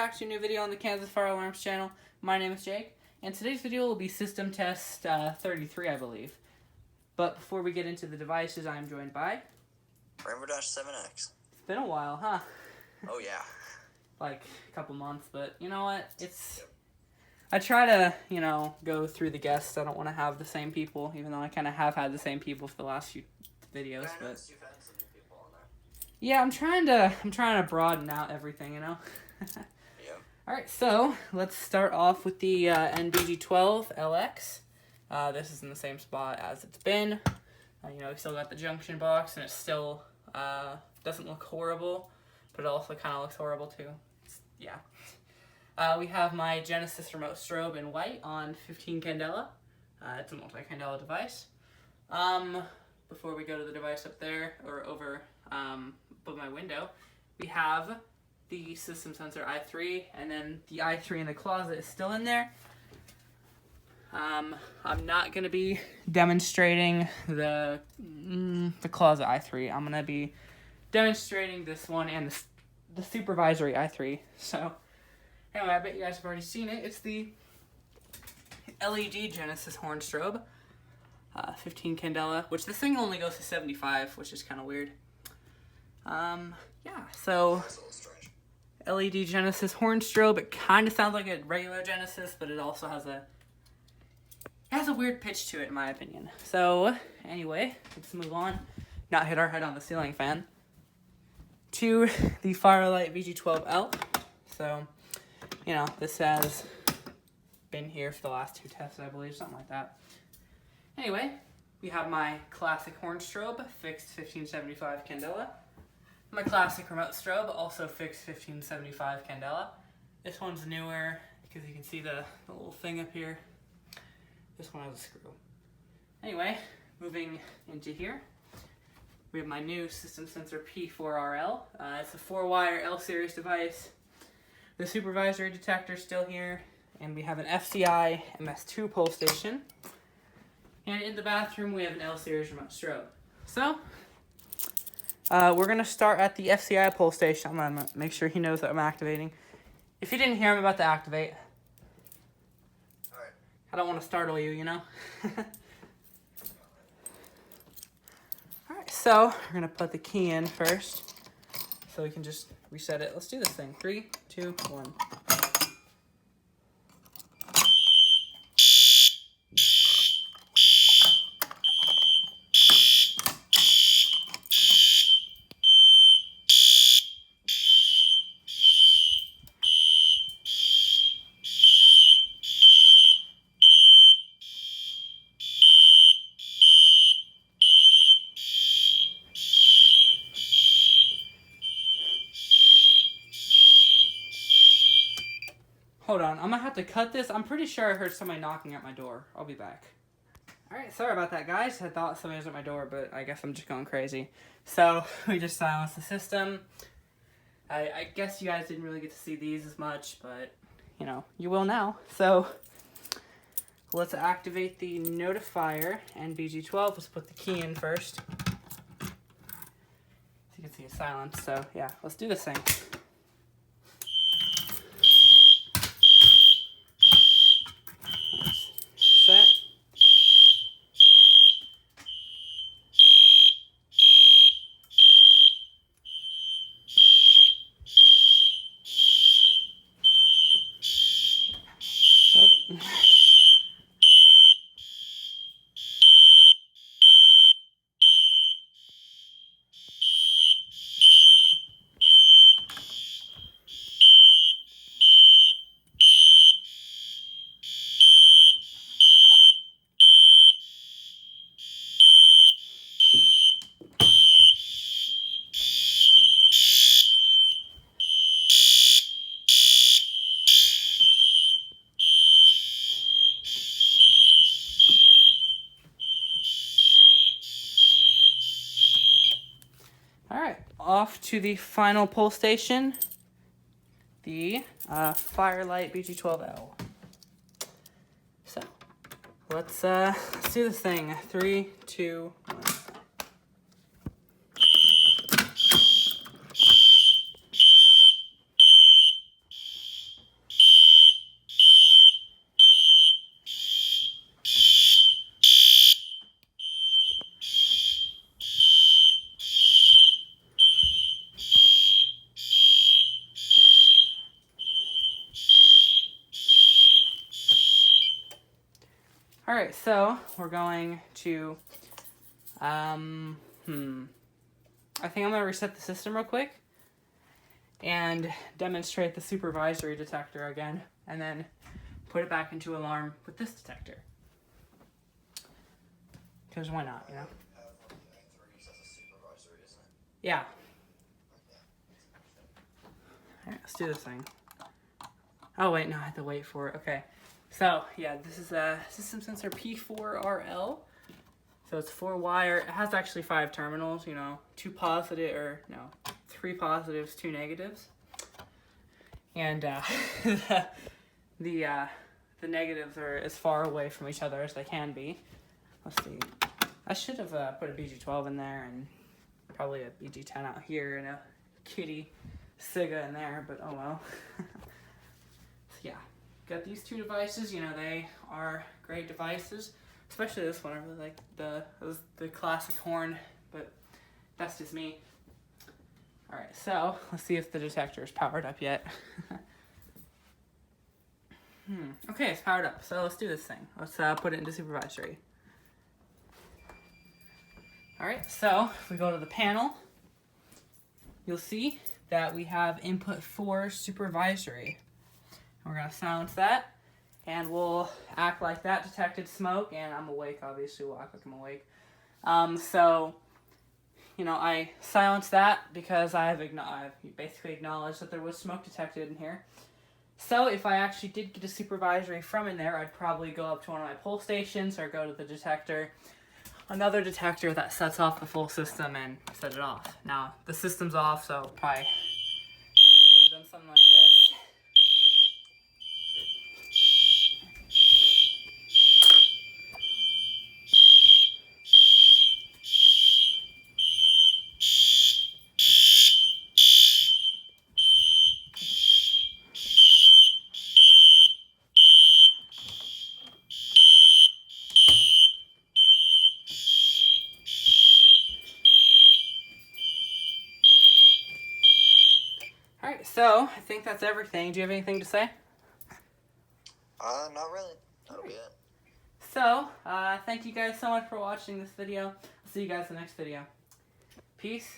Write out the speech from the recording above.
back to a new video on the Kansas Fire Alarms channel. My name is Jake, and today's video will be system test 33, I believe. But before we get into the devices, I am joined by... Rainbow-7X. It's been a while, huh? Oh, yeah. Like, a couple months, but you know what? I try to, go through the guests. I don't want to have the same people, even though I kind of have had the same people for the last few videos. Yeah, but you've had some new people on there. yeah, I'm trying to broaden out everything, Yeah. Alright, so let's start off with the NBG12 LX. This is in the same spot as it's been. We still got the junction box, and it still doesn't look horrible, but it also kind of looks horrible too. We have my Genesis remote strobe in white on 15 candela. It's a multi-candela device. Before we go to the device up there, or over above my window, we have the system sensor i3, and then the i3 in the closet is still in there. I'm not going to be demonstrating the closet i3. I'm going to be demonstrating this one and the Supervisory i3. So, anyway, I bet you guys have already seen it. It's the LED Genesis horn strobe, 15 candela, which this thing only goes to 75, which is kind of weird. So LED Genesis horn strobe. It kind of sounds like a regular Genesis, but it also has a weird pitch to it, in my opinion. So, anyway, let's move on. Not hit our head on the ceiling fan. To the Firelight VG12L. So, this has been here for the last two tests, I believe, something like that. Anyway, we have my classic horn strobe, fixed 1575 candela. My classic remote strobe, also fixed 1575 candela. This one's newer because you can see the little thing up here. This one has a screw. Anyway, moving into here, we have my new system sensor P4RL. It's a 4-wire L-series device. The supervisory detector still here, and we have an FCI MS2 pole station. And in the bathroom, we have an L-series remote strobe. So, we're going to start at the FCI pole station. I'm going to make sure he knows that I'm activating. If you didn't hear, I'm about to activate. Alright. I don't want to startle you, Alright, so we're going to put the key in first, so we can just reset it. Let's do this thing. 3, 2, 1. Hold on, I'm gonna have to cut this. I'm pretty sure I heard somebody knocking at my door. I'll be back. Alright, sorry about that, guys. I thought somebody was at my door, but I guess I'm just going crazy. So, we just silenced the system. I guess you guys didn't really get to see these as much, but, you will now. So, let's activate the Notifier and BG12. Let's put the key in first. As you can see, it's silent. So, yeah, let's do this thing. Set. Oh. Alright, off to the final pole station, the Firelight BG12L. So, let's do this thing. 3, 2, 1. Alright, so we're going to, I think I'm going to reset the system real quick and demonstrate the supervisory detector again, and then put it back into alarm with this detector. Because why not, you know? Yeah. Alright, let's do this thing. Oh wait, no, I have to wait for it. Okay. So, yeah, this is a system sensor P4RL. So it's 4-wire. It has actually 5 terminals, you know, 3 positives, 2 negatives. And the negatives are as far away from each other as they can be. Let's see. I should have put a BG12 in there and probably a BG10 out here and a kitty Siga in there, but oh well. So yeah, got these 2 devices. You know, they are great devices, especially this one. I really like the classic horn, but that's just me. All right, so let's see if the detector is powered up yet. Okay, it's powered up. So let's do this thing. Let's put it into supervisory. All right, so if we go to the panel, you'll see that we have input 4 supervisory. And we're gonna silence that, and we'll act like that detected smoke, and I'm awake, obviously, we'll act like I'm awake. So, you know, I silenced that because I've basically acknowledged that there was smoke detected in here. So if I actually did get a supervisory from in there, I'd probably go up to one of my pull stations or go to the detector, another detector that sets off the full system and set it off. Now, the system's off, so probably would have done something like this. Alright, so I think that's everything. Do you have anything to say? Not really. That'll be it. So, thank you guys so much for watching this video. I'll see you guys in the next video. Peace.